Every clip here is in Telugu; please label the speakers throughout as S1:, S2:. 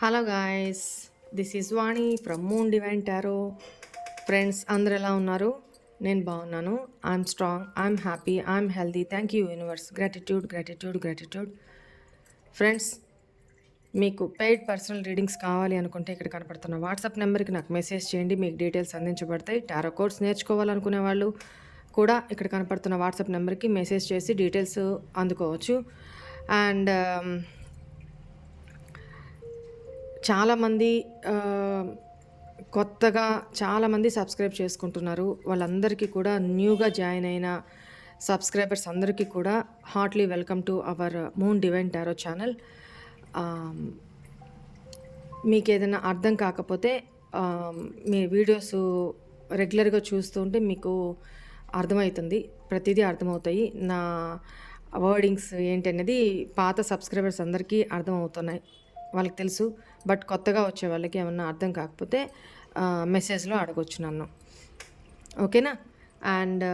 S1: Hello guys, this is Vani from moon Divine tarot. Friends అందరు ఎలా ఉన్నారు? నేను బాగున్నాను. I'm strong, I'm happy, I'm healthy. Thank you universe. Gratitude gratitude gratitude. Friends, మీకు పెయిడ్ పర్సనల్ రీడింగ్స్ కావాలి అనుకుంటే ఇక్కడ కనపడుతున్న వాట్సాప్ నెంబర్కి నాకు మెసేజ్ చేయండి. మీకు డీటెయిల్స్ అందించబడతాయి. టారో కోర్స్ నేర్చుకోవాలనుకునే వాళ్ళు కూడా ఇక్కడ కనపడుతున్న వాట్సాప్ నెంబర్కి మెసేజ్ చేసి డీటెయిల్స్ అందుకోవచ్చు. అండ్ చాలామంది కొత్తగా చాలామంది సబ్స్క్రైబ్ చేసుకుంటున్నారు. వాళ్ళందరికీ కూడా న్యూగా జాయిన్ అయిన సబ్స్క్రైబర్స్ అందరికీ కూడా heartly welcome to our Moon Divine Tarot channel. మీకు ఏదైనా అర్థం కాకపోతే మీ వీడియోస్ రెగ్యులర్గా చూస్తూ ఉంటే మీకు అర్థమవుతుంది, ప్రతిదీ అర్థమవుతాయి. నా వర్డింగ్స్ ఏంటనేది పాత సబ్స్క్రైబర్స్ అందరికీ అర్థమవుతున్నాయి, వాళ్ళకి తెలుసు. బట్ కొత్తగా వచ్చే వాళ్ళకి ఏమన్నా అర్థం కాకపోతే మెసేజ్లో అడగొచ్చు నన్ను, ఓకేనా? అండ్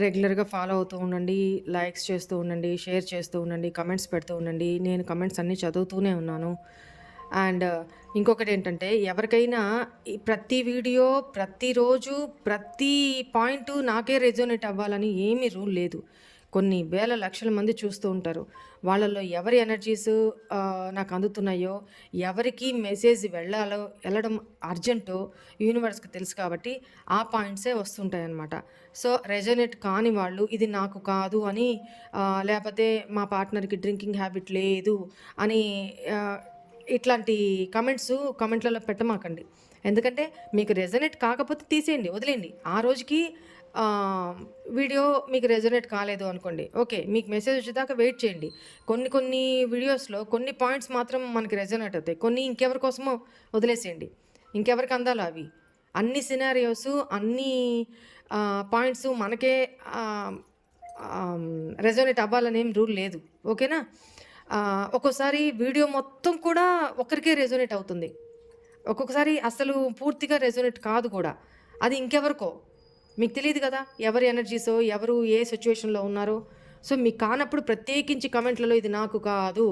S1: రెగ్యులర్గా ఫాలో అవుతూ ఉండండి, లైక్స్ చేస్తూ ఉండండి, షేర్ చేస్తూ ఉండండి, కమెంట్స్ పెడుతూ ఉండండి. నేను కమెంట్స్ అన్నీ చదువుతూనే ఉన్నాను. అండ్ ఇంకొకటి ఏంటంటే, ఎవరికైనా ప్రతి వీడియో ప్రతిరోజు ప్రతి పాయింట్ నాకే రెజోనేట్ అవ్వాలని ఏమీ రూల్ లేదు. కొన్ని వేల లక్షల మంది చూస్తూ ఉంటారు. వాళ్ళల్లో ఎవరి ఎనర్జీస్ నాకు అందుతున్నాయో, ఎవరికి మెసేజ్ వెళ్ళడం అర్జెంటో యూనివర్స్కి తెలుసు. కాబట్టి ఆ పాయింట్సే వస్తుంటాయన్నమాట. సో రెజోనేట్ కాని వాళ్ళు ఇది నాకు కాదు అని, లేకపోతే మా పార్ట్నర్కి డ్రింకింగ్ హ్యాబిట్ లేదు అని ఇట్లాంటి కమెంట్లలో పెట్టమాకండి. ఎందుకంటే మీకు రెజోనేట్ కాకపోతే తీసేయండి, వదిలేయండి. ఆ రోజుకి వీడియో మీకు రెజోనేట్ కాలేదు అనుకోండి, ఓకే, మీకు మెసేజ్ వచ్చేదాకా వెయిట్ చేయండి. కొన్ని వీడియోస్లో కొన్ని పాయింట్స్ మాత్రం మనకి రెజోనేట్ అవుతాయి, కొన్ని ఇంకెవరి కోసమో వదిలేసేయండి. ఇంకెవరికి అందాలో అవి. అన్ని సినారియోస్, అన్ని పాయింట్స్ మనకే రెజోనేట్ అవ్వాలనేం రూల్ లేదు, ఓకేనా? ఒక్కోసారి వీడియో మొత్తం కూడా ఒకరికే రెజోనేట్ అవుతుంది, ఒక్కొక్కసారి అసలు పూర్తిగా రెజోనేట్ కాదు కూడా. అది ఇంకెవరికో మీకు తెలియదు కదా, ఎవరి ఎనర్జీసో, ఎవరు ఏ సిచ్యువేషన్లో ఉన్నారో. సో మీకు కానప్పుడు ప్రత్యేకించి కమెంట్లలో ఇది నాకు కాదు,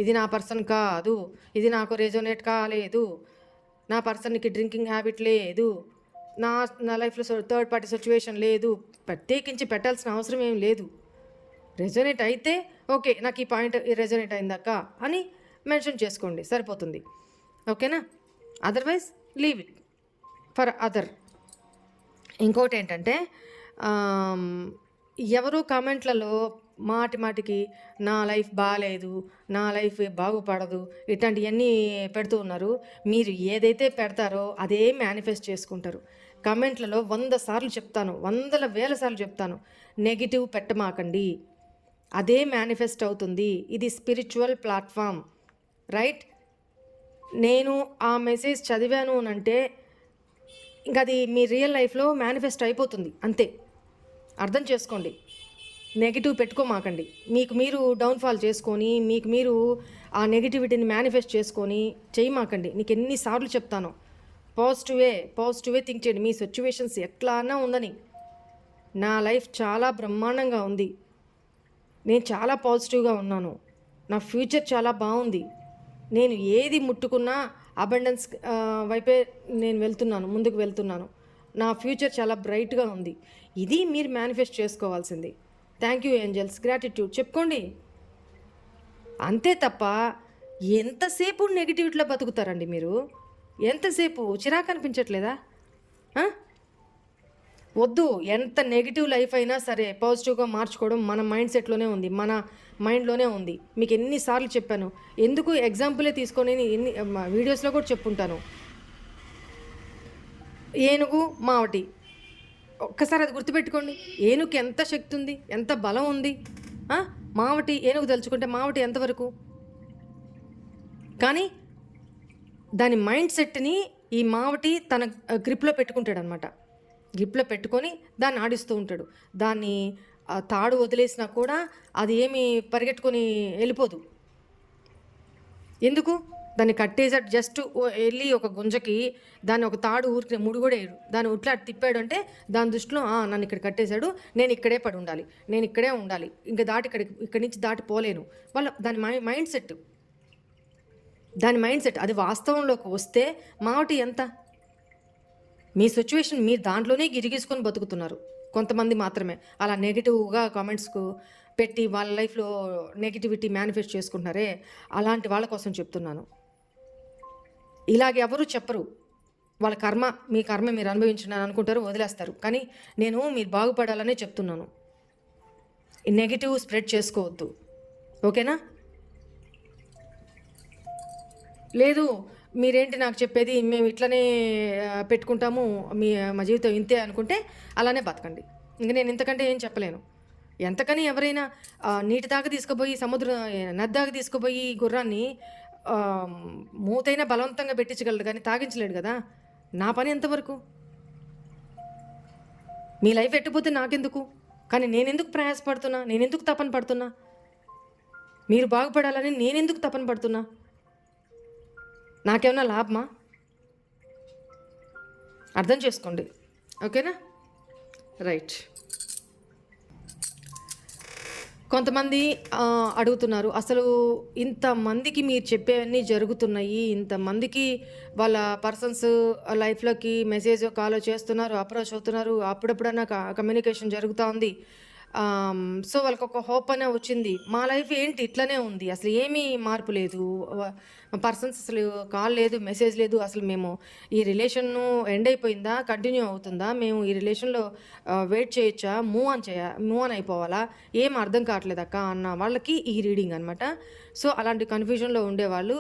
S1: ఇది నా పర్సన్ కాదు, ఇది నాకు రెజోనేట్ కాలేదు, నా పర్సన్కి డ్రింకింగ్ హ్యాబిట్ లేదు, నా లైఫ్లో థర్డ్ పార్టీ సిచ్యువేషన్ లేదు, ప్రత్యేకించి పెట్టాల్సిన అవసరం ఏం లేదు. రెజోనేట్ అయితే ఓకే, నాకు ఈ పాయింట్ రెజోనేట్ అయిందాక అని మెన్షన్ చేసుకోండి, సరిపోతుంది, ఓకేనా? Otherwise leave it for other. ఇంకోటి ఏంటంటే, ఎవరు కామెంట్లలో మాటికి నా లైఫ్ బాగాలేదు, నా లైఫ్ బాగుపడదు, ఇట్లాంటివన్నీ పెడుతూ ఉన్నారు. మీరు ఏదైతే పెడతారో అదే మేనిఫెస్ట్ చేసుకుంటారు. కామెంట్లలో 100 సార్లు చెప్తాను, వేల సార్లు చెప్తాను, నెగిటివ్ పెట్టమాకండి, అదే మేనిఫెస్ట్ అవుతుంది. ఇది స్పిరిచువల్ ప్లాట్ఫామ్, రైట్? నేను ఆ మెసేజ్ చదివాను అంటే ఇంకా అది మీ రియల్ లైఫ్లో మేనిఫెస్ట్ అయిపోతుంది, అంతే. అర్థం చేసుకోండి. నెగిటివ్ పెట్టుకోమాకండి. మీకు మీరు డౌన్ఫాల్ చేసుకొని, మీకు మీరు ఆ నెగిటివిటీని మేనిఫెస్ట్ చేసుకొని చేయమాకండి. నీకు ఎన్నిసార్లు చెప్తానో, పాజిటివే థింక్ చేయండి. మీ సిచ్యువేషన్స్ ఎట్లా అన్నా ఉండని, నా లైఫ్ చాలా బ్రహ్మాండంగా ఉంది, నేను చాలా పాజిటివ్గా ఉన్నాను, నా ఫ్యూచర్ చాలా బాగుంది, నేను ఏది ముట్టుకున్నా అబండెన్స్ వైపే నేను ముందుకు వెళ్తున్నాను, నా ఫ్యూచర్ చాలా బ్రైట్గా ఉంది. ఇది మీరు మేనిఫెస్ట్ చేసుకోవాల్సింది. థ్యాంక్ యూ ఏంజల్స్, గ్రాటిట్యూడ్ చెప్పుకోండి, అంతే తప్ప ఎంతసేపు నెగిటివిటీలో బతుకుతారండి మీరు? ఎంతసేపు చిరాకు అనిపించట్లేదా? వద్దు. ఎంత నెగిటివ్ లైఫ్ అయినా సరే పాజిటివ్గా మార్చుకోవడం మన మైండ్ సెట్లోనే ఉంది, మన మైండ్లోనే ఉంది. మీకు ఎన్నిసార్లు చెప్పాను, ఎందుకు ఎగ్జాంపులే తీసుకొని ఎన్ని వీడియోస్లో కూడా చెప్పుంటాను. ఏనుగు, మావటి, ఒక్కసారి అది గుర్తుపెట్టుకోండి. ఏనుగుకి ఎంత శక్తి ఉంది, ఎంత బలం ఉంది. మావటి, ఏనుగు తలుచుకుంటే మావటి ఎంతవరకు? కానీ దాని మైండ్ సెట్ని ఈ మావటి తన గ్రిప్లో పెట్టుకుంటాడు అనమాట. గ్రిప్లో పెట్టుకొని దాన్ని ఆడిస్తూ ఉంటాడు. దాన్ని తాడు వదిలేసినా కూడా అది ఏమి పరిగెట్టుకొని వెళ్ళిపోదు. ఎందుకు? దాన్ని కట్టేసాడు. జస్ట్ వెళ్ళి ఒక గుంజకి దాన్ని ఒక తాడు ఊరికి ముడి కూడా వేయడు, దాన్ని ఉట్లా తిప్పాడు అంటే దాని దృష్టిలో నన్ను ఇక్కడ కట్టేశాడు, నేను ఇక్కడే పడి ఉండాలి, నేను ఇక్కడే ఉండాలి, ఇంకా ఇక్కడి నుంచి దాటిపోలేను. దాని మైండ్ సెట్. దాని మైండ్ సెట్ అది వాస్తవంలోకి వస్తే మావటి ఎంత? మీ సిచ్యువేషన్ మీరు దాంట్లోనే గిరిగీసుకొని బతుకుతున్నారు. కొంతమంది మాత్రమే అలా నెగిటివ్‌గా కామెంట్స్‌కు పెట్టి వాళ్ళ లైఫ్‌లో నెగటివిటీ మేనిఫెస్ట్ చేసుకుంటున్నారే, అలాంటి వాళ్ళ కోసం చెప్తున్నాను. ఇలాగ ఎవరు చెప్పరు. వాళ్ళ కర్మ, మీ కర్మ మీరు అనుభవించండి అని అనుకుంటారు, వదిలేస్తారు. కానీ నేను మీరు బాగుపడాలనే చెప్తున్నాను. ఈ నెగెటివ్ స్ప్రెడ్ చేసుకోవద్దు. ఓకేనా? లేదు మీరేంటి నాకు చెప్పేది, మేము ఇట్లనే పెట్టుకుంటాము, మా జీవితం ఇంతే అనుకుంటే అలానే బతకండి. ఇంక నేను ఇంతకంటే ఏం చెప్పలేను. ఎంతకని ఎవరైనా నీటి దాకా తీసుకుపోయి నది దాకా తీసుకుపోయి గుర్రాన్ని మూతైనా బలవంతంగా పెట్టించగలడు కానీ తాగించలేడు కదా! నా పని ఎంతవరకు? మీ లైఫ్ ఎట్టుపోతే నాకెందుకు? కానీ నేనెందుకు ప్రయాసపడుతున్నా? నేనెందుకు తపన పడుతున్నా? మీరు బాగుపడాలని నేనెందుకు తపన పడుతున్నా? నాకేమన్నా లాభమా? అర్థం చేసుకోండి. ఓకేనా? రైట్. కొంతమంది అడుగుతున్నారు, అసలు ఇంతమందికి మీరు చెప్పేవన్నీ జరుగుతున్నాయి, ఇంతమందికి వాళ్ళ పర్సన్స్ లైఫ్‌లోకి మెసేజో, కాలో చేస్తున్నారు, అప్రోచ్ అవుతున్నారు, అప్పుడప్పుడన్నా కమ్యూనికేషన్ జరుగుతా ఉంది. సో, వాళ్ళకొక హోప్ అనే వచ్చింది. మా లైఫ్ ఏంటి ఇట్లనే ఉంది, అసలు ఏమీ మార్పు లేదు. పర్సన్స్ అసలు కాల్ లేదు, మెసేజ్ లేదు. అసలు మేము ఈ రిలేషన్ను ఎండ్ అయిపోయిందా? కంటిన్యూ అవుతుందా? మేము ఈ రిలేషన్‌లో వెయిట్ చేయొచ్చా? మూవ్ ఆన్ అయిపోవాలా? ఏం అర్థం కావట్లేదక్క అన్న వాళ్ళకి ఈ రీడింగ్ అనమాట. సో, అలాంటి కన్‌ఫ్యూజన్‌లో ఉండేవాళ్ళు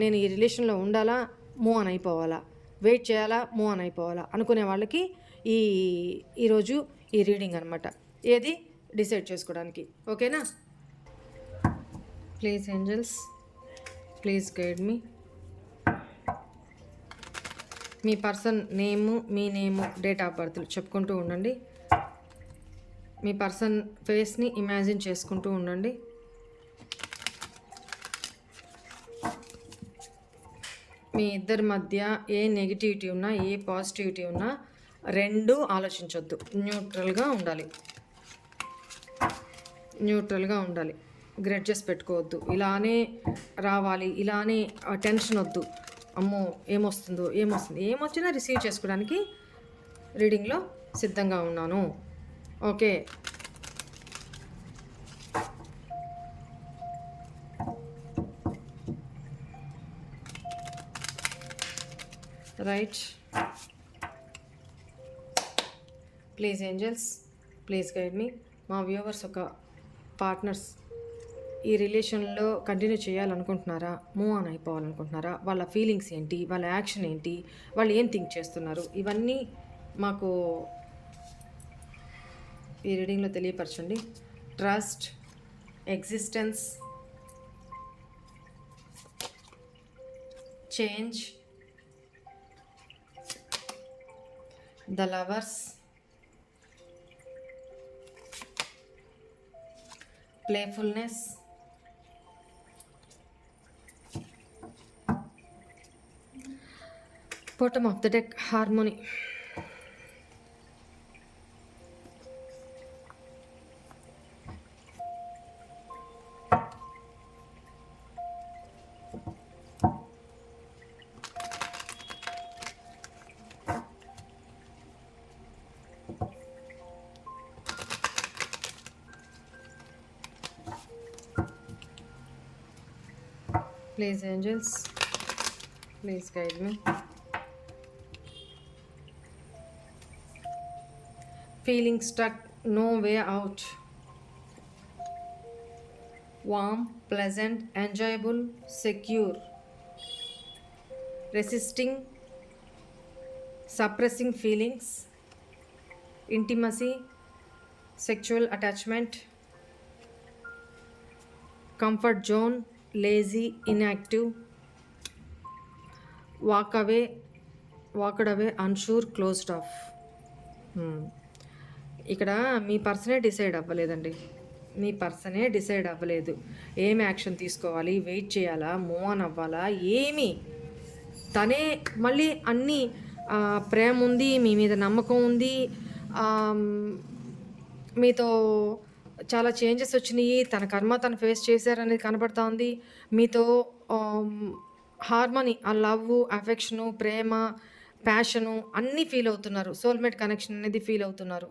S1: నేను ఈ రిలేషన్‌లో ఉండాలా? మూవ్ ఆన్ అయిపోవాలా? వెయిట్ చేయాలా? మూవ్ ఆన్ అయిపోవాలా? అనుకునే వాళ్ళకి ఈ ఈరోజు ఈ రీడింగ్ అనమాట. ఏది డిసైడ్ చేసుకోవడానికి. ఓకేనా? Please angels, please guide me. మీ పర్సన్ నేము, మీ నేము, డేట్ ఆఫ్ బర్త్ చెప్పుకుంటూ ఉండండి. మీ పర్సన్ ఫేస్ని ఇమాజిన్ చేసుకుంటూ ఉండండి. మీ ఇద్దరి మధ్య ఏ నెగిటివిటీ ఉన్నా, ఏ పాజిటివిటీ ఉన్నా రెండూ ఆలోచించొద్దు. న్యూట్రల్గా ఉండాలి. గ్రెడ్జెస్ పెట్టుకోవద్దు. ఇలానే రావాలి, ఇలానే టెన్షన్ వద్దు. అమ్మో ఏమొస్తుంది, ఏమొచ్చినా రిసీవ్ చేసుకోవడానికి రీడింగ్లో సిద్ధంగా ఉన్నాను. Okay. Right. Please angels, please guide me. మా వ్యూవర్స్ ఒక పార్ట్నర్స్ ఈ రిలేషన్లో కంటిన్యూ చేయాలనుకుంటున్నారా? మూవ్ ఆన్ అయిపోవాలనుకుంటున్నారా? వాళ్ళ ఫీలింగ్స్ ఏంటి? వాళ్ళ యాక్షన్ ఏంటి? వాళ్ళు ఏం థింక్ చేస్తున్నారు? ఇవన్నీ మాకు ఈ రీడింగ్లో తెలియపరచండి. Trust, existence, change, the lovers, playfulness, bottom of the deck, harmony. Please angels, please guide me. Feeling stuck, no way out. Warm, pleasant, enjoyable, secure. Resisting, suppressing feelings, intimacy, sexual attachment, comfort zone, lazy, inactive, walked away, unsure, closed off. ఇక్కడ మీ పర్సనే డిసైడ్ అవ్వలేదండి. మీ పర్సనే డిసైడ్ అవ్వలేదు ఏం యాక్షన్ తీసుకోవాలి, వెయిట్ చేయాలా, మూవ్ ఆన్ అవ్వాలా, ఏమి. తనే మళ్ళీ అన్నీ ప్రేమ ఉంది, మీ మీద నమ్మకం ఉంది, మీతో చాలా చేంజెస్ వచ్చినాయి, తన కర్మ తను ఫేస్ చేశారనేది కనబడతా ఉంది. మీతో హార్మోనీ, ఆ లవ్వు, అఫెక్షను, ప్రేమ, ప్యాషను అన్నీ ఫీల్ అవుతున్నారు. సోల్‌మేట్ కనెక్షన్ అనేది ఫీల్ అవుతున్నారు.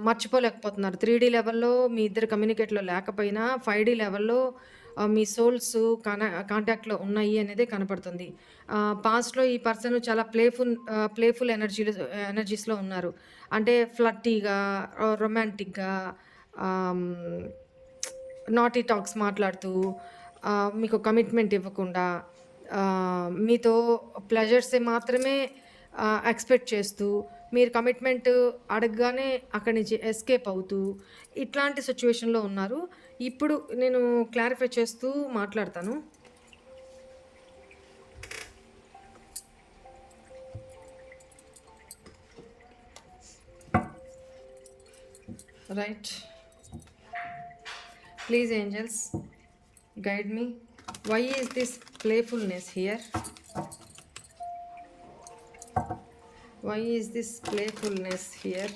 S1: మర్చిపోలేకపోతున్నారు. 3 లెవెల్‌లో మీ ఇద్దరు కమ్యూనికేట్‌లో లేకపోయినా 5 లెవెల్‌లో మీ సోల్స్ కాంటాక్ట్‌లో ఉన్నాయి అనేదే కనపడుతుంది. పాస్ట్‌లో ఈ పర్సన్ చాలా ప్లేఫుల్ ఎనర్జీస్‌లో ఉన్నారు. అంటే ఫ్లర్టీగా, రొమాంటిక్‌గా, ఆహ్, నాటీ టాక్స్ మాట్లాడుతూ, మీకు కమిట్మెంట్ ఇవ్వకుండా, మీతో ప్లెజర్సే మాత్రమే ఎక్స్‌పెక్ట్ చేస్తూ, మీరు కమిట్మెంట్ అడగగానే అక్కడి నుంచి ఎస్కేప్ అవుతూ, ఇట్లాంటి సిట్యుయేషన్‌లో ఉన్నారు. ఇప్పుడు నేను క్లారిఫై చేస్తూ మాట్లాడతాను. Right. Please angels guide me. Why is this playfulness here? Why is this playfulness here?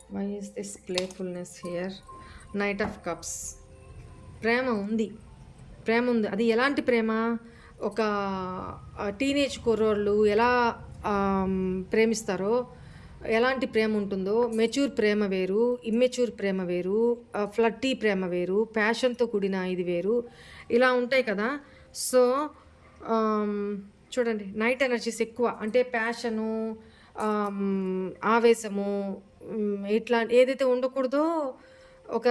S1: Why is this playfulness here? Knight of Cups. ప్రేమ ఉంది. అది ఎలాంటి ప్రేమ? ఒక టీనేజ్ కుర్రోళ్ళు ఎలా ప్రేమిస్తారో, ఎలాంటి ప్రేమ ఉంటుందో, మెచ్యూర్ ప్రేమ వేరు, ఇమ్మెచ్యూర్ ప్రేమ వేరు, ఫ్లర్టీ ప్రేమ వేరు, ప్యాషన్‌తో కూడిన ఇది వేరు. ఇలా ఉంటాయి కదా! సో, చూడండి, నైట్ ఎనర్జీస్ ఎక్కువ. అంటే ప్యాషను, ఆవేశము, ఇట్లా ఏదైతే ఉండకూడదో, ఒక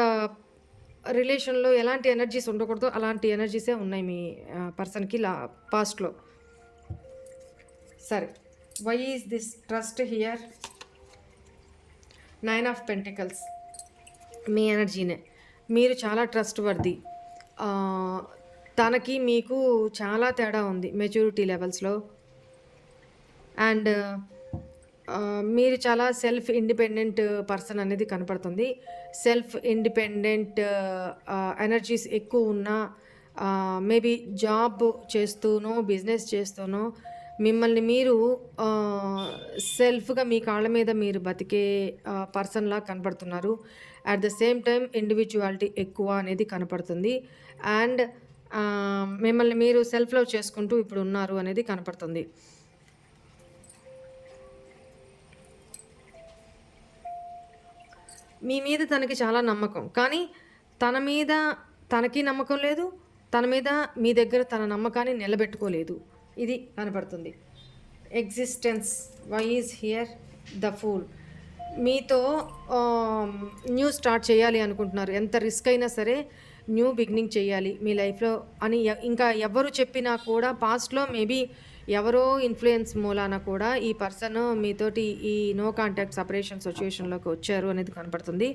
S1: రిలేషన్‌లో ఎలాంటి ఎనర్జీస్ ఉండకూడదో అలాంటి ఎనర్జీసే ఉన్నాయి మీ పర్సన్‌కి పాస్ట్‌లో. సరే, why is this trust here? 9 of pentacles. మీ ఎనర్జీనే. మీరు చాలా ట్రస్ట్ వర్ది. తనకి మీకు చాలా తేడా ఉంది మెచ్యూరిటీ లెవెల్స్‌లో. అండ్ మీరు చాలా సెల్ఫ్ ఇండిపెండెంట్ పర్సన్ అనేది కనపడుతుంది. సెల్ఫ్ ఇండిపెండెంట్ ఎనర్జీస్ ఎక్కువ ఉన్న, మేబీ జాబ్ చేస్తూనో, బిజినెస్ చేస్తూనో మిమ్మల్ని మీరు సెల్ఫ్‌గా మీ కాళ్ళ మీద మీరు బతికే పర్సన్‌లా కనపడుతున్నారు. At the same time individuality ఎక్కువ అనేది కనపడుతుంది. అండ్ మిమ్మల్ని మీరు సెల్ఫ్ లవ్ చేసుకుంటూ ఇప్పుడు ఉన్నారు అనేది కనపడుతుంది. మీ మీద తనకి చాలా నమ్మకం. కానీ తన మీద తనకి నమ్మకం లేదు. తన మీద మీ దగ్గర తన నమ్మకాన్ని నిలబెట్టుకోలేదు. ఇది కనపడుతుంది. Existence. Why is here? The fool. మీతో న్యూ స్టార్ట్ చేయాలి అనుకుంటున్నారు. ఎంత రిస్క్ అయినా సరే న్యూ బిగినింగ్ చేయాలి మీ లైఫ్‌లో అని ఇంకా ఎవ్వరు చెప్పినా కూడా పాస్ట్‌లో మేబీ ఎవరో ఇన్‌ఫ్లుయెన్స్ మూలాన కూడా ఈ పర్సన్ మీతోటి ఈ నో కాంటాక్ట్ సెపరేషన్ సిట్యుయేషన్‌లోకి వచ్చారు అనేది కనపడుతుంది.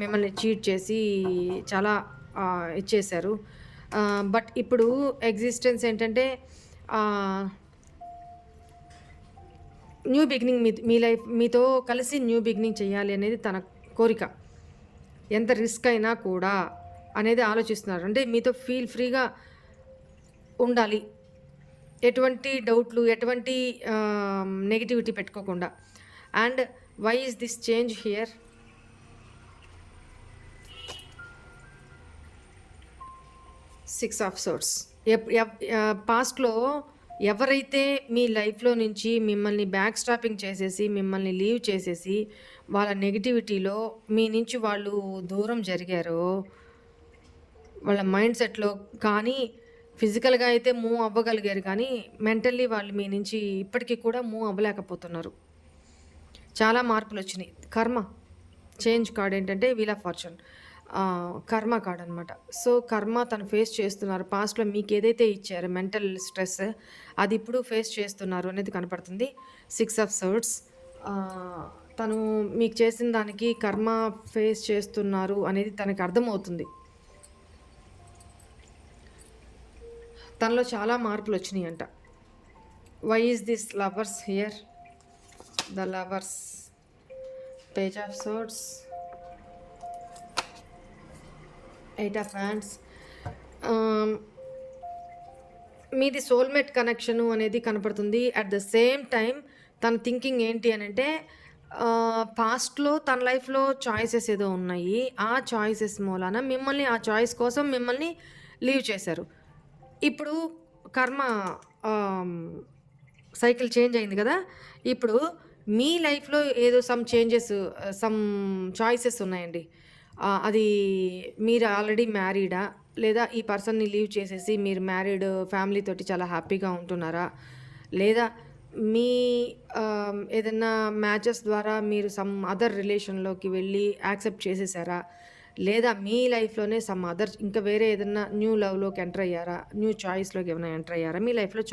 S1: మిమ్మల్ని చీట్ చేసి చాలా ఇచ్చేశారు. బట్ ఇప్పుడు ఎగ్జిస్టెన్స్ ఏంటంటే న్యూ బిగినింగ్ మీ లైఫ్ మీతో కలిసి న్యూ బిగినింగ్ చేయాలి అనేది తన కోరిక. ఎంత రిస్క్ అయినా కూడా అనేది ఆలోచిస్తున్నారు. అంటే మీతో ఫీల్ ఫ్రీగా ఉండాలి. ఎటువంటి డౌట్లు, ఎటువంటి నెగటివిటీ పెట్టుకోకుండా. And why is this change here? Six of swords. పాస్ట్‌లో ఎవరైతే మీ లైఫ్‌లో నుంచి మిమ్మల్ని బ్యాక్ స్టాపింగ్ చేసేసి, మిమ్మల్ని లీవ్ చేసేసి, వాళ్ళ నెగటివిటీలో మీ నుంచి వాళ్ళు దూరం జరిగారో, వాళ్ళ మైండ్ సెట్‌లో కానీ ఫిజికల్‌గా అయితే మూవ్ అవ్వగలిగారు కానీ మెంటల్లీ వాళ్ళు మీ నుంచి ఇప్పటికీ కూడా మూవ్ అవ్వలేకపోతున్నారు. చాలా మార్పులొచ్చినాయి. కర్మ చేంజ్ కార్డ్ ఏంటంటే వీల్ ఆఫ్ ఫార్చ్యూన్. కర్మ కార్డ్ అనమాట. సో, కర్మ తను ఫేస్ చేస్తున్నారు. పాస్ట్‌లో మీకేదైతే ఇచ్చారో మెంటల్ స్ట్రెస్ అది ఇప్పుడు ఫేస్ చేస్తున్నారు అనేది కనపడుతుంది. Six of swords. తను మీకు చేసిన దానికి కర్మ ఫేస్ చేస్తున్నారు అనేది తనకి అర్థమవుతుంది. తనలో చాలా మార్పులొచ్చినాయంట. Why is this lovers here? The lovers. Page of swords, 8 of hands. Ah, మీది సోల్‌మేట్ కనెక్షను అనేది కనపడుతుంది. అట్ ద సేమ్ టైమ్ తన థింకింగ్ ఏంటి అనంటే పాస్ట్‌లో తన లైఫ్‌లో చాయిసెస్ ఏదో ఉన్నాయి. ఆ చాయిసెస్ మూలాన మిమ్మల్ని ఆ చాయిస్ కోసం మిమ్మల్ని లీవ్ చేశారు. ఇప్పుడు కర్మ ఆహ్, సైకిల్ చేంజ్ అయింది గదా! ఇప్పుడు మీ లైఫ్‌లో ఏదో సమ్ చాయిసెస్ ఉన్నాయండి. అది మీరు ఆల్రెడీ మ్యారీడా? లేదా ఈ పర్సన్‌ని లీవ్ చేసేసి మీరు మ్యారీడ్ ఫ్యామిలీ తోటి చాలా హ్యాపీగా ఉంటున్నారా? లేదా మీ ఏదన్నా మ్యాచెస్ ద్వారా మీరు సమ్ అదర్ రిలేషన్‌లోకి వెళ్ళి యాక్సెప్ట్ చేసేసారా? లేదా మీ లైఫ్‌లోనే సమ్ అదర్ ఇంకా వేరే ఏదన్నా న్యూ లవ్‌లోకి ఎంటర్ అయ్యారా? న్యూ చాయిస్‌లోకి ఏమైనా ఎంటర్ అయ్యారా? మీ లైఫ్‌లో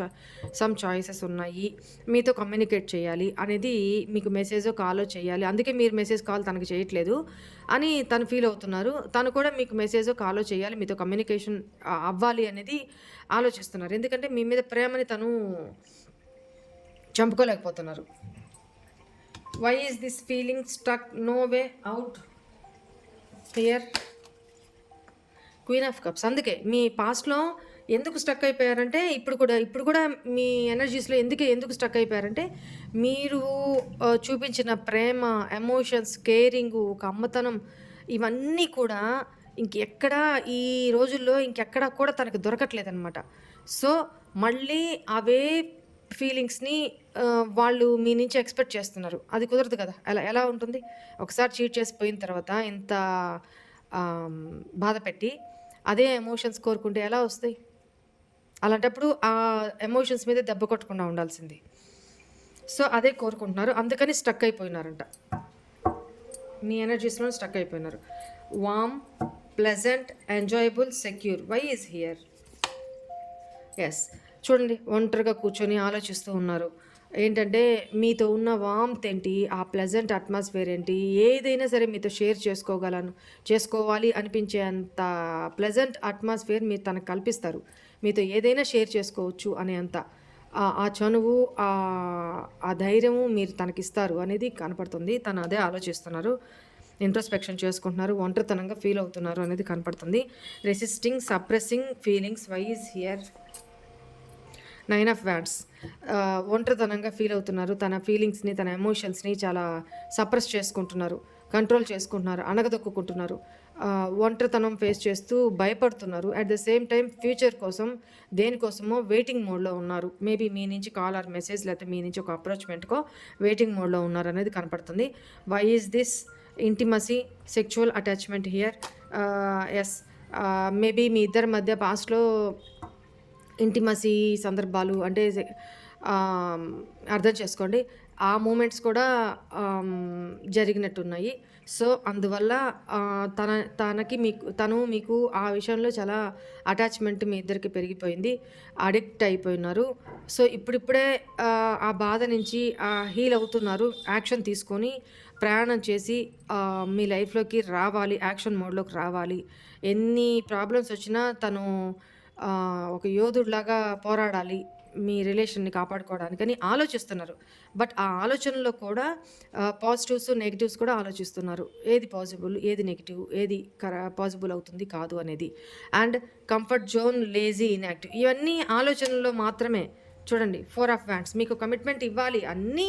S1: సమ్ చాయిసెస్ ఉన్నాయి. మీతో కమ్యూనికేట్ చేయాలి అనేది మీకు మెసేజో, కాలో చేయాలి. అందుకే మీరు మెసేజ్, కాల్ తనకి చేయట్లేదు అని తను ఫీల్ అవుతున్నారు. తను కూడా మీకు మెసేజో, కాలో చేయాలి. మీతో కమ్యూనికేషన్ అవ్వాలి అనేది ఆలోచిస్తున్నారు. ఎందుకంటే మీ మీద ప్రేమని తను చంపుకోలేకపోతున్నారు. Why is this feeling stuck no way out here? Queen of cups. అందుకే మీ పాస్ట్‌లో ఎందుకు స్టక్ అయిపోయారంటే ఇప్పుడు కూడా మీ ఎనర్జీస్‌లో ఎందుకు స్టక్ అయిపోయారంటే మీరు చూపించిన ప్రేమ, ఎమోషన్స్, కేరింగు, ఒక అమ్మతనం ఇవన్నీ కూడా ఇంకెక్కడ ఈ రోజుల్లో ఇంకెక్కడ కూడా తనకు దొరకట్లేదనమాట. సో, మళ్ళీ అవే ఫీలింగ్స్‌ని వాళ్ళు మీ నుంచి ఎక్స్‌పెక్ట్ చేస్తున్నారు. అది కుదరదు కదా! ఎలా ఉంటుంది? ఒకసారి చీట్ చేసి పోయిన తర్వాత ఇంత బాధ పెట్టి అదే ఎమోషన్స్ కోరుకుంటే ఎలా వస్తాయి? అలాంటప్పుడు ఆ ఎమోషన్స్ మీద దెబ్బ కొట్టకుండా ఉండాల్సింది. సో, అదే కోరుకుంటున్నారు. అందుకని స్టక్ అయిపోయినారంట. మీ ఎనర్జీస్‌లో స్టక్ అయిపోయినారు. Warm, pleasant, enjoyable, secure. Why is here? Yes. చూడండి ఒంటరిగా కూర్చొని ఆలోచిస్తూ ఉన్నారు. ఏంటంటే మీతో ఉన్న వార్మ్త్ ఏంటి, ఆ ప్లెజెంట్ అట్మాస్ఫియర్ ఏంటి, ఏదైనా సరే మీతో షేర్ చేసుకోవాలి అనిపించేంత ప్లెజెంట్ అట్మాస్ఫియర్ మీరు తనకు కల్పిస్తారు. మీతో ఏదైనా షేర్ చేసుకోవచ్చు అనేంత ఆ చనువు, ఆ ధైర్యము మీరు తనకిస్తారు అనేది కనపడుతుంది. తను అదే ఆలోచిస్తున్నారు. ఇంట్రోస్పెక్షన్ చేసుకుంటున్నారు. ఒంటరితనంగా ఫీల్ అవుతున్నారు అనేది కనపడుతుంది. Resisting, suppressing feelings. Why is here? 9 of wands. ఒంటరితనంగా ఫీల్ అవుతున్నారు. తన ఫీలింగ్స్‌ని, తన ఎమోషన్స్‌ని చాలా సప్రెస్ చేసుకుంటున్నారు. కంట్రోల్ చేసుకుంటున్నారు. అణగదొక్కుకుంటున్నారు. ఒంటరితనం ఫేస్ చేస్తూ భయపడుతున్నారు. At the same time future కోసం దేనికోసమో వెయిటింగ్ మోడ్‌లో ఉన్నారు. మేబీ మీ నుంచి కాల్ ఆర్ మెసేజ్ లేకపోతే మీ నుంచి ఒక అప్రోచ్‌మెంట్‌కో వెయిటింగ్ మోడ్‌లో ఉన్నారనేది కనపడుతుంది. Why is this intimacy, sexual attachment here? Yes. Maybe మీ ఇద్దరి మధ్య పాస్ట్‌లో ఇంటిమసీ సందర్భాలు అంటే అర్థం చేసుకోండి. ఆ మూమెంట్స్ కూడా జరిగినట్టున్నాయి. సో, అందువల్ల తను మీకు ఆ విషయంలో చాలా అటాచ్‌మెంట్ మీ ఇద్దరికి పెరిగిపోయింది. అడిక్ట్ అయిపోయినారు. సో, ఇప్పుడిప్పుడే ఆ బాధ నుంచి హీల్ అవుతున్నారు. యాక్షన్ తీసుకొని ప్రయాణం చేసి మీ లైఫ్‌లోకి రావాలి. యాక్షన్ మోడ్‌లోకి రావాలి. ఎన్ని ప్రాబ్లమ్స్ వచ్చినా తను ఒక యోధుడిలాగా పోరాడాలి మీ రిలేషన్‌ని కాపాడుకోవడానికని ఆలోచిస్తున్నారు. బట్ ఆ ఆలోచనలో కూడా పాజిటివ్స్, నెగెటివ్స్ కూడా ఆలోచిస్తున్నారు. ఏది పాజిబుల్, ఏది నెగెటివ్, ఏది పాజిబుల్ అవుతుంది, కాదు అనేది. And comfort zone, lazy, inactive ఇవన్నీ ఆలోచనల్లో మాత్రమే. చూడండి 4 ఆఫ్ వ్యాండ్స్. మీకు కమిట్మెంట్ ఇవ్వాలి. అన్నీ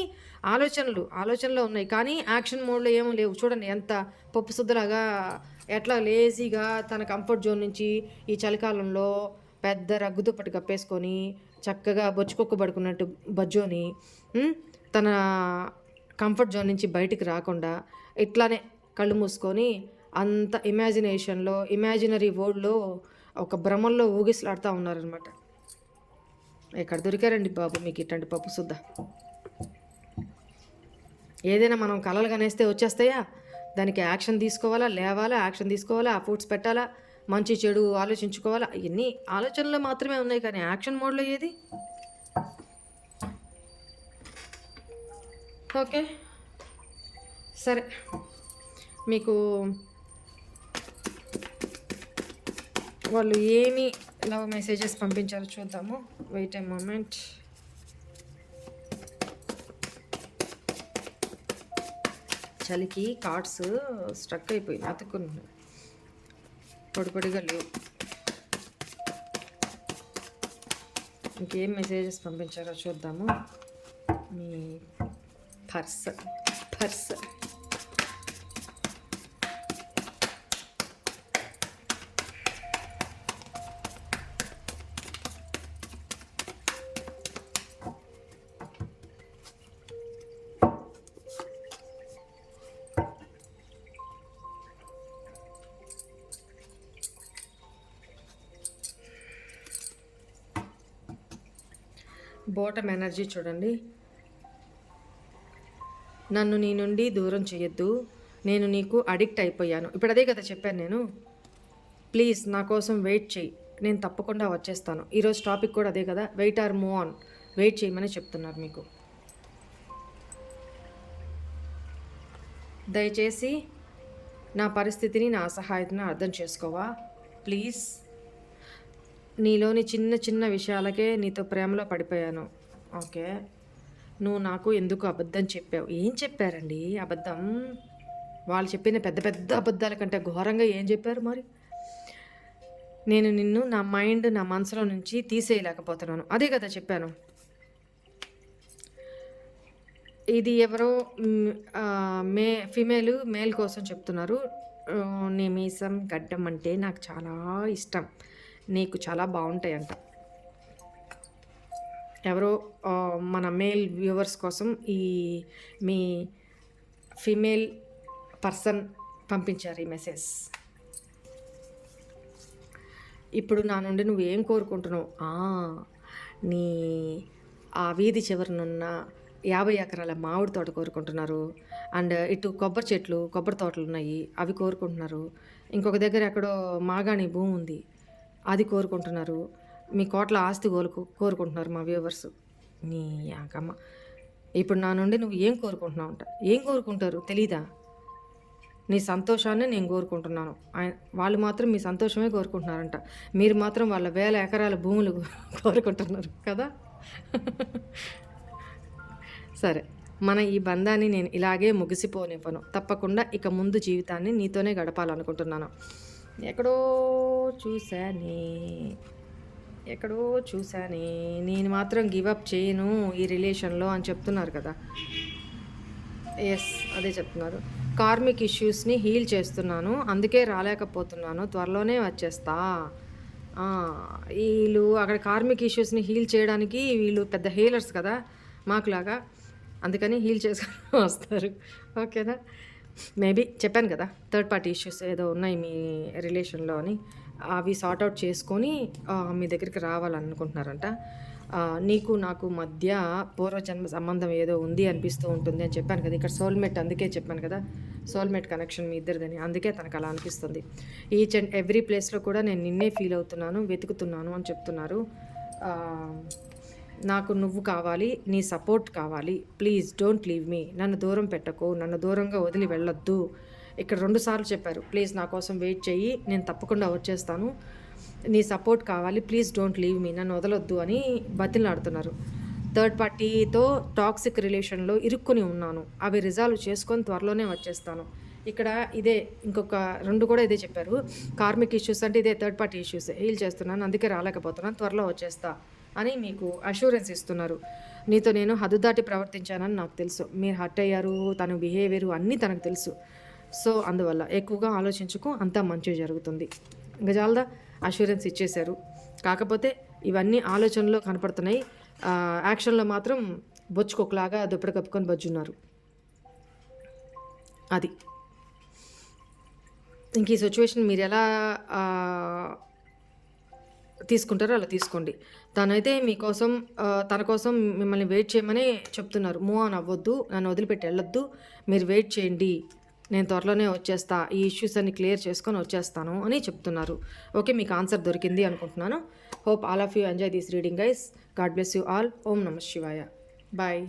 S1: ఆలోచనలో ఉన్నాయి. కానీ యాక్షన్ మోడ్‌లో ఏమి లేవు. చూడండి ఎంత పప్పు సుద్దలాగా ఎట్లా లేజీగా తన కంఫర్ట్ జోన్ నుంచి ఈ చలికాలంలో పెద్ద రగ్గు దుప్పటి కప్పేసుకొని చక్కగా బొచ్చుకొక్కు పడుకున్నట్టు బజ్జోని తన కంఫర్ట్ జోన్ నుంచి బయటికి రాకుండా ఇట్లానే కళ్ళు మూసుకొని అంత ఇమాజినేషన్‌లో, ఇమాజినరీ వరల్డ్‌లో ఒక భ్రమల్లో ఊగిసలాడుతా ఉన్నారనమాట. ఎక్కడ దొరికారండి బాబు మీకు ఇట్లాంటి పప్పు సుద్ద? ఏదైనా మనం కలలు కనేస్తే వచ్చేస్తాయా? దానికి యాక్షన్ తీసుకోవాలా, లేవాలా, యాక్షన్ తీసుకోవాలా, ఆ ఫుడ్స్ పెట్టాలా, మంచి చెడు ఆలోచించుకోవాలా, ఇవన్నీ ఆలోచనలు మాత్రమే ఉన్నాయి కానీ యాక్షన్ మోడ్‌లో ఏది? ఓకే. సరే. మీకు వాళ్ళు ఏమి లవ్ మెసేజెస్ పంపించారో చూద్దాము. Wait a moment. చలికి కార్డ్స్ స్ట్రక్ అయిపోయినాయి, అతుక్కున్నాయి, పొడిగా లేవు. ఇంకేం మెసేజెస్ పంపించారో చూద్దాము. మీ పర్సన్ బాటమ్ ఎనర్జీ చూడండి. నన్ను నీ నుండి దూరం చేయొద్దు, నేను నీకు అడిక్ట్ అయిపోయాను. ఇప్పుడు అదే కదా చెప్పాను నేను. ప్లీజ్ నా కోసం వెయిట్ చేయి, నేను తప్పకుండా వచ్చేస్తాను. ఈరోజు టాపిక్ కూడా అదే కదా, wait or move on. Wait చేయమని చెప్తున్నారు మీకు. దయచేసి నా పరిస్థితిని, నా అసహాయతను అర్థం చేసుకోవా ప్లీజ్. నీలోని చిన్న చిన్న విషయాలకే నీతో ప్రేమలో పడిపోయాను. ఓకే, నువ్వు నాకు ఎందుకు అబద్ధం చెప్పావు? ఏం చెప్పారండి అబద్ధం? వాళ్ళు చెప్పిన పెద్ద పెద్ద అబద్ధాల కంటే ఘోరంగా ఏం చెప్పారు మరి? నేను నిన్ను నా మైండ్, నా మనసులో నుంచి తీసేయలేకపోతున్నాను. అదే కదా చెప్పాను. ఇది ఎవరో మేల్ కోసం చెప్తున్నారు. నీ మీసం గడ్డం అంటే నాకు చాలా ఇష్టం, నీకు చాలా బాగుంటాయంట. ఎవరో మన మేల్ వ్యూవర్స్ కోసం ఈ మీ ఫీమేల్ పర్సన్ పంపించారు ఈ మెసేజ్. ఇప్పుడు నా నుండి నువ్వు ఏం కోరుకుంటున్నావు? నీ ఆ వీధి చివరనున్న 50 ఎకరాల మామిడి తోట కోరుకుంటున్నారు. అండ్ ఇటు కొబ్బరి చెట్లు, కొబ్బరి తోటలు ఉన్నాయి, అవి కోరుకుంటున్నారు. ఇంకొక దగ్గర ఎక్కడో మాగాణి భూమి ఉంది, అది కోరుకుంటున్నారు. మీ కోట్ల ఆస్తి కోరుకుంటున్నారు మా వ్యూవర్స్. నీ యాకమ్మ, ఇప్పుడు నా నుండి నువ్వు ఏం కోరుకుంటున్నావు అంట. ఏం కోరుకుంటారు తెలీదా? నీ సంతోషాన్ని నేను కోరుకుంటున్నాను. వాళ్ళు మాత్రం మీ సంతోషమే కోరుకుంటున్నారంట. మీరు మాత్రం వాళ్ళ 1000 ఎకరాల భూములు కోరుకుంటున్నారు కదా. సరే, మన ఈ బంధాన్ని నేను ఇలాగే ముగిసిపోనివ్వను. తప్పకుండా ఇక ముందు జీవితాన్ని నీతోనే గడపాలనుకుంటున్నాను. ఎక్కడో చూశానే నేను మాత్రం గివప్ చేయను ఈ రిలేషన్లో అని చెప్తున్నారు కదా. ఎస్, అదే చెప్తున్నారు. కార్మిక్ ఇష్యూస్ని హీల్ చేస్తున్నాను, అందుకే రాలేకపోతున్నాను, త్వరలోనే వచ్చేస్తా. వీళ్ళు అక్కడ కార్మిక్ ఇష్యూస్ని హీల్ చేయడానికి వీళ్ళు పెద్ద హీలర్స్ కదా మాకులాగా, అందుకని హీల్ చేసుకొని వస్తారు. ఓకేనా? మేబీ చెప్పాను కదా, థర్డ్ పార్టీ ఇష్యూస్ ఏదో ఉన్నాయి మీ రిలేషన్లో అని, అవి సార్ట్అవుట్ చేసుకొని మీ దగ్గరికి రావాలనుకుంటున్నారంట. నీకు నాకు మధ్య పూర్వజన్మ సంబంధం ఏదో ఉంది అనిపిస్తూ ఉంటుంది అని చెప్పాను కదా. ఇక్కడ సోల్మేట్, అందుకే చెప్పాను కదా సోల్మేట్ కనెక్షన్ మీ ఇద్దరిదని, అందుకే తనకు అలా అనిపిస్తుంది. ఈచ్ అండ్ ఎవ్రీ ప్లేస్లో కూడా నేను నిన్నే ఫీల్ అవుతున్నాను, వెతుకుతున్నాను అని చెప్తున్నారు. నాకు నువ్వు కావాలి, నీ సపోర్ట్ కావాలి. Please don't leave me. నన్ను దూరం పెట్టకు, నన్ను దూరంగా వదిలి వెళ్ళొద్దు. ఇక్కడ 2 సార్లు చెప్పారు, ప్లీజ్ నా కోసం వెయిట్ చెయ్యి, నేను తప్పకుండా వచ్చేస్తాను, నీ సపోర్ట్ కావాలి, ప్లీజ్ డోంట్ లీవ్ మీ, నన్ను వదలొద్దు అని బతిలాడుతున్నారు. థర్డ్ పార్టీతో టాక్సిక్ రిలేషన్లో ఇరుక్కుని ఉన్నాను, అవి రిజాల్వ్ చేసుకొని త్వరలోనే వచ్చేస్తాను. ఇక్కడ ఇదే ఇంకొక 2 కూడా ఇదే చెప్పారు. కార్మిక్ ఇష్యూస్ అంటే ఇదే థర్డ్ పార్టీ ఇష్యూస్ హీల్ చేస్తున్నాను, అందుకే రాలేకపోతున్నాను, త్వరలో వచ్చేస్తా అని మీకు అష్యూరెన్స్ ఇస్తున్నారు. నీతో నేను హద్దు దాటి ప్రవర్తించానని నాకు తెలుసు, మీరు హర్ట్ అయ్యారు, తన బిహేవియర్ అన్నీ తనకు తెలుసు. సో అందువల్ల ఎక్కువగా ఆలోచించుకో, అంతా మంచిగా జరుగుతుంది. ఇంకా చాలదా, అష్యూరెన్స్ ఇచ్చేశారు. కాకపోతే ఇవన్నీ ఆలోచనలో కనపడుతున్నాయి, యాక్షన్లో మాత్రం బొచ్చుకొకలాగా దుప్పటి కప్పుకొని బజ్జున్నారు. అది ఇంక ఈ సిచ్యువేషన్ మీరు ఎలా తీసుకుంటారో అలా తీసుకోండి. తనైతే మీకోసం, తన కోసం మిమ్మల్ని వెయిట్ చేయమని చెప్తున్నారు. మూవ్ ఆన్ అవ్వద్దు, నన్ను వదిలిపెట్టి వెళ్ళొద్దు, మీరు వెయిట్ చేయండి, నేను త్వరలోనే వచ్చేస్తా, ఈ ఇష్యూస్ అన్ని క్లియర్ చేసుకొని వచ్చేస్తాను అని చెప్తున్నారు. ఓకే, మీకు ఆన్సర్ దొరికింది అనుకుంటున్నాను. Hope all of you enjoy this reading guys. God bless you all. ఓం నమః శివాయ. బాయ్.